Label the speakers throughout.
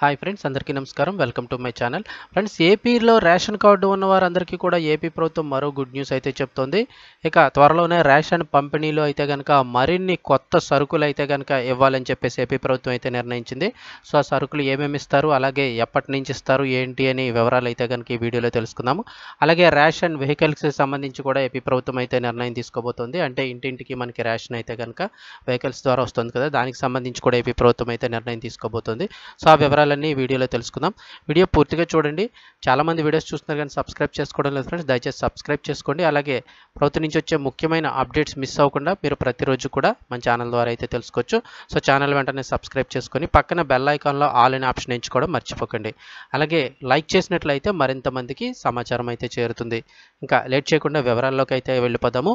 Speaker 1: Hi friends, అందరికీ నమస్కారం. Welcome to my channel. Friends, ఏపీలో రేషన్ కార్డు ఉన్న వారందరికీ కూడా ఏపీ ప్రభుత్వం మరో గుడ్ న్యూస్ అయితే చెప్తోంది. ఇక త్వరలోనే రేషన్ పంపిణీలో అయితే కనుక మరిన్ని కొత్త సరుకులు అయితే కనుక ఇవ్వాలని చెప్పేసి ఏపీ ప్రభుత్వం అయితే నిర్ణయించింది. సో ఆ సరుకులు ఏమేమి ఇస్తారు, అలాగే ఎప్పటి నుంచి ఇస్తారు, ఏంటి అని వివరాలు అయితే కనుక ఈ వీడియోలో తెలుసుకుందాము. అలాగే రేషన్ వెహికల్స్కి సంబంధించి కూడా ఏపీ ప్రభుత్వం అయితే నిర్ణయం తీసుకోబోతోంది. అంటే ఇంటింటికి మనకి రేషన్ అయితే కనుక వెహికల్స్ ద్వారా వస్తుంది కదా, దానికి సంబంధించి కూడా ఏపీ ప్రభుత్వం అయితే నిర్ణయం తీసుకోబోతోంది. సో ఆ వివరాలన్నీ వీడియోలో తెలుసుకుందాం. వీడియో పూర్తిగా చూడండి. చాలామంది వీడియోస్ చూస్తున్నారు కానీ సబ్స్క్రైబ్ చేసుకోవడం లేదు ఫ్రెండ్స్, దయచేసి సబ్స్క్రైబ్ చేసుకోండి. అలాగే ప్రభుత్వం నుంచి వచ్చే ముఖ్యమైన అప్డేట్స్ మిస్ అవ్వకుండా మీరు ప్రతిరోజు కూడా మన ఛానల్ ద్వారా అయితే తెలుసుకోవచ్చు. సో ఛానల్ వెంటనే సబ్స్క్రైబ్ చేసుకొని పక్కన బెల్ ఐకాన్లో ఆల్ అనే ఆప్షన్ ఎంచుకోవడం మర్చిపోకండి. అలాగే లైక్ చేసినట్లయితే మరింత మందికి సమాచారం అయితే చేరుతుంది. ఇంకా లేట్ చేయకుండా వివరాల్లోకి అయితే వెళ్ళిపోదాము.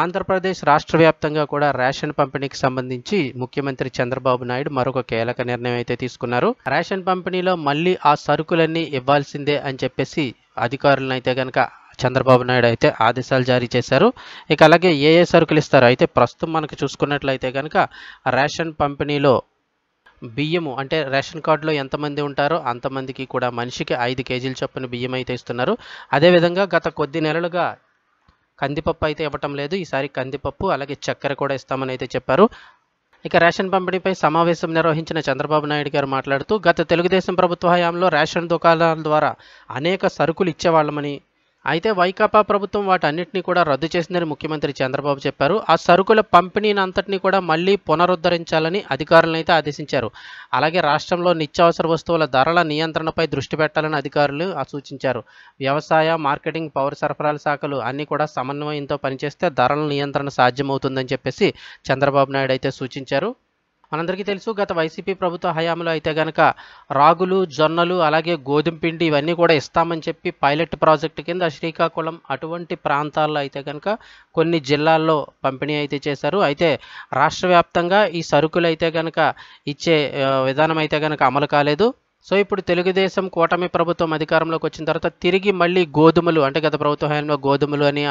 Speaker 1: ఆంధ్రప్రదేశ్ రాష్ట్ర వ్యాప్తంగా కూడా రేషన్ పంపిణీకి సంబంధించి ముఖ్యమంత్రి చంద్రబాబు నాయుడు మరొక కీలక నిర్ణయం అయితే తీసుకున్నారు. రేషన్ పంపిణీలో మళ్ళీ ఆ సరుకులన్నీ ఇవ్వాల్సిందే అని చెప్పేసి అధికారులను అయితే కనుక చంద్రబాబు నాయుడు అయితే ఆదేశాలు జారీ చేశారు. ఇక అలాగే ఏ సరుకులు ఇస్తారు అయితే ప్రస్తుతం మనకు చూసుకున్నట్లయితే కనుక రేషన్ పంపిణీలో బియ్యము అంటే రేషన్ కార్డులో ఎంతమంది ఉంటారో అంతమందికి కూడా మనిషికి 5 కేజీల చొప్పున బియ్యం అయితే ఇస్తున్నారు. అదేవిధంగా గత కొద్ది నెలలుగా కందిపప్పు అయితే ఇవ్వటం లేదు. ఈసారి కందిపప్పు అలాగే చక్కెర కూడా ఇస్తామని అయితే చెప్పారు. ఇక రేషన్ పంపిణీపై సమావేశం నిర్వహించిన చంద్రబాబు నాయుడు గారు మాట్లాడుతూ, గత తెలుగుదేశం ప్రభుత్వ హయాంలో రేషన్ దుకాణాల ద్వారా అనేక సరుకులు ఇచ్చేవాళ్ళమని, అయితే వైకాపా ప్రభుత్వం వాటన్నిటినీ కూడా రద్దు చేసిందని ముఖ్యమంత్రి చంద్రబాబు చెప్పారు. ఆ సరుకుల పంపిణీని అంతటినీ కూడా మళ్ళీ పునరుద్ధరించాలని అధికారులను అయితే ఆదేశించారు. అలాగే రాష్ట్రంలో నిత్యావసర వస్తువుల ధరల నియంత్రణపై దృష్టి పెట్టాలని అధికారులు సూచించారు. వ్యవసాయ, మార్కెటింగ్, పౌర సరఫరాల శాఖలు అన్నీ కూడా సమన్వయంతో పనిచేస్తే ధరల నియంత్రణ సాధ్యమవుతుందని చెప్పేసి చంద్రబాబు నాయుడు అయితే సూచించారు. మనందరికీ తెలుసు, గత వైసీపీ ప్రభుత్వ హయాంలో అయితే కనుక రాగులు, జొన్నలు అలాగే గోధుమ పిండి ఇవన్నీ కూడా ఇస్తామని చెప్పి పైలట్ ప్రాజెక్టు కింద శ్రీకాకుళం అటువంటి ప్రాంతాల్లో అయితే కనుక కొన్ని జిల్లాల్లో పంపిణీ అయితే చేశారు. అయితే రాష్ట్ర వ్యాప్తంగా ఈ సరుకులు అయితే కనుక ఇచ్చే విధానం అయితే కనుక అమలు కాలేదు. సో ఇప్పుడు తెలుగుదేశం కూటమి ప్రభుత్వం అధికారంలోకి వచ్చిన తర్వాత తిరిగి మళ్ళీ గోధుమలు అంటే గత ప్రభుత్వ హయాంలో గోధుమలు అని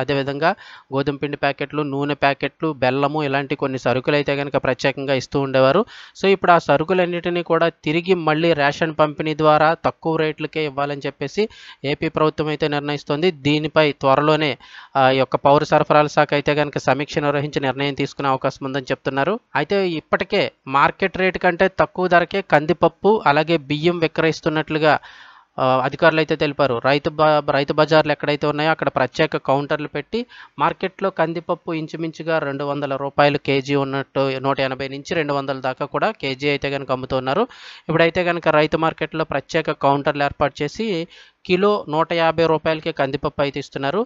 Speaker 1: అదేవిధంగా గోధుమ పిండి ప్యాకెట్లు, నూనె ప్యాకెట్లు, బెల్లము ఇలాంటి కొన్ని సరుకులు అయితే కనుక ప్రత్యేకంగా ఇస్తూ ఉండేవారు. సో ఇప్పుడు ఆ సరుకులన్నిటినీ కూడా తిరిగి మళ్ళీ రేషన్ పంపిణీ ద్వారా తక్కువ రేట్లకే ఇవ్వాలని చెప్పేసి ఏపీ ప్రభుత్వం అయితే నిర్ణయిస్తోంది. దీనిపై త్వరలోనే ఈ యొక్క పౌర సరఫరాల శాఖ అయితే కనుక సమీక్ష నిర్వహించి నిర్ణయం తీసుకునే అవకాశం ఉందని చెప్తున్నారు. అయితే ఇప్పటికే మార్కెట్ రేటు కంటే తక్కువ ధరకే కందిపప్పు అలాగే బియ్యం విక్రయిస్తున్నట్లుగా అధికారులు అయితే తెలిపారు. రైతు బజార్లు ఎక్కడైతే ఉన్నాయో అక్కడ ప్రత్యేక కౌంటర్లు పెట్టి మార్కెట్లో కందిపప్పు ఇంచుమించుగా 200 రూపాయలు కేజీ ఉన్నట్టు 180 నుంచి 200 దాకా కూడా కేజీ అయితే కనుక అమ్ముతున్నారు. ఇప్పుడైతే కనుక రైతు మార్కెట్లో ప్రత్యేక కౌంటర్లు ఏర్పాటు చేసి కిలో 150 రూపాయలకి కందిపప్పు అయితే ఇస్తున్నారు.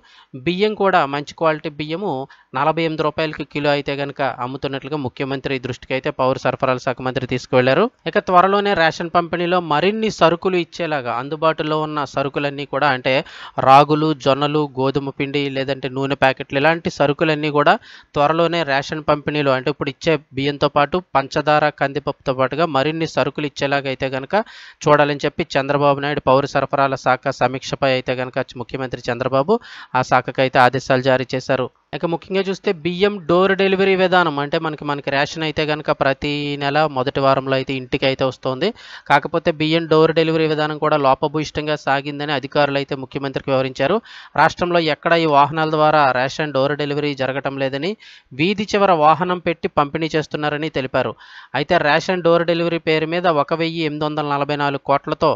Speaker 1: బియ్యం కూడా మంచి క్వాలిటీ బియ్యము 48 రూపాయలకి కిలో అయితే కనుక అమ్ముతున్నట్లుగా ముఖ్యమంత్రి దృష్టికి అయితే పౌర సరఫరాల శాఖ మంత్రి తీసుకువెళ్లారు. ఇక త్వరలోనే రేషన్ పంపిణీలో మరిన్ని సరుకులు ఇచ్చేలాగా అందుబాటులో ఉన్న సరుకులన్నీ కూడా అంటే రాగులు, జొన్నలు, గోధుమ పిండి లేదంటే నూనె ప్యాకెట్లు ఇలాంటి సరుకులన్నీ కూడా త్వరలోనే రేషన్ పంపిణీలో అంటే ఇప్పుడు ఇచ్చే బియ్యంతో పాటు పంచదార, కందిపప్పుతో పాటుగా మరిన్ని సరుకులు ఇచ్చేలాగా అయితే కనుక చూడాలని చెప్పి చంద్రబాబు నాయుడు పౌర సరఫరాల శాఖ సమీక్షపై అయితే కనుక ముఖ్యమంత్రి చంద్రబాబు ఆ శాఖకు అయితే ఆదేశాలు జారీ చేశారు. ఇక ముఖ్యంగా చూస్తే బియ్యం డోర్ డెలివరీ విధానం అంటే మనకి రేషన్ అయితే కనుక ప్రతి నెల మొదటి వారంలో అయితే ఇంటికి అయితే వస్తుంది. కాకపోతే బియ్యం డోర్ డెలివరీ విధానం కూడా లోపభూయిష్టంగా సాగిందని అధికారులు అయితే ముఖ్యమంత్రికి వివరించారు. రాష్ట్రంలో ఎక్కడ ఈ వాహనాల ద్వారా రేషన్ డోర్ డెలివరీ జరగటం లేదని, వీధి చివర వాహనం పెట్టి పంపిణీ చేస్తున్నారని తెలిపారు. అయితే రేషన్ డోర్ డెలివరీ పేరు మీద 1,844 కోట్లతో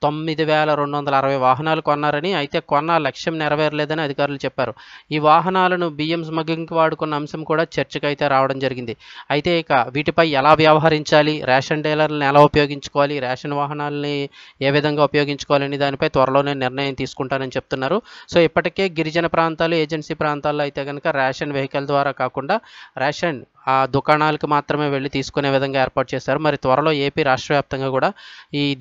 Speaker 1: 9,260 వాహనాలు కొన్నారని, అయితే కొన్న లక్ష్యం నెరవేరలేదని అధికారులు చెప్పారు. ఈ వాహనాలను బియ్యం స్మగ్లింగ్కి వాడుకున్న అంశం కూడా చర్చకైతే రావడం జరిగింది. అయితే ఇక వీటిపై ఎలా వ్యవహరించాలి, రేషన్ డీలర్లను ఎలా ఉపయోగించుకోవాలి, రేషన్ వాహనాలని ఏ విధంగా ఉపయోగించుకోవాలని దానిపై త్వరలోనే నిర్ణయం తీసుకుంటానని చెప్తున్నారు. సో ఇప్పటికే గిరిజన ప్రాంతాలు, ఏజెన్సీ ప్రాంతాల్లో అయితే కనుక రేషన్ వెహికల్ ద్వారా కాకుండా రేషన్ ఆ దుకాణాలకు మాత్రమే వెళ్ళి తీసుకునే విధంగా ఏర్పాటు చేశారు. మరి త్వరలో ఏపీ రాష్ట్ర వ్యాప్తంగా కూడా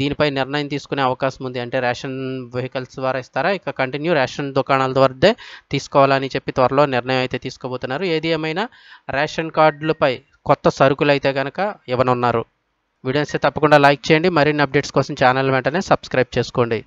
Speaker 1: దీనిపై నిర్ణయం తీసుకునే అవకాశం ఉంది. అంటే రేషన్ వెహికల్స్ ద్వారా ఇస్తారా, ఇక కంటిన్యూ రేషన్ దుకాణాల ద్వారానే తీసుకోవాలని చెప్పి త్వరలో నిర్ణయం అయితే తీసుకోబోతున్నారు. ఏది ఏమైనా రేషన్ కార్డులపై కొత్త సరుకులు అయితే కనుక ఇవ్వనున్నారు. వీడియోస్ తప్పకుండా లైక్ చేయండి. మరిన్ని అప్డేట్స్ కోసం ఛానల్ వెంటనే సబ్స్క్రైబ్ చేసుకోండి.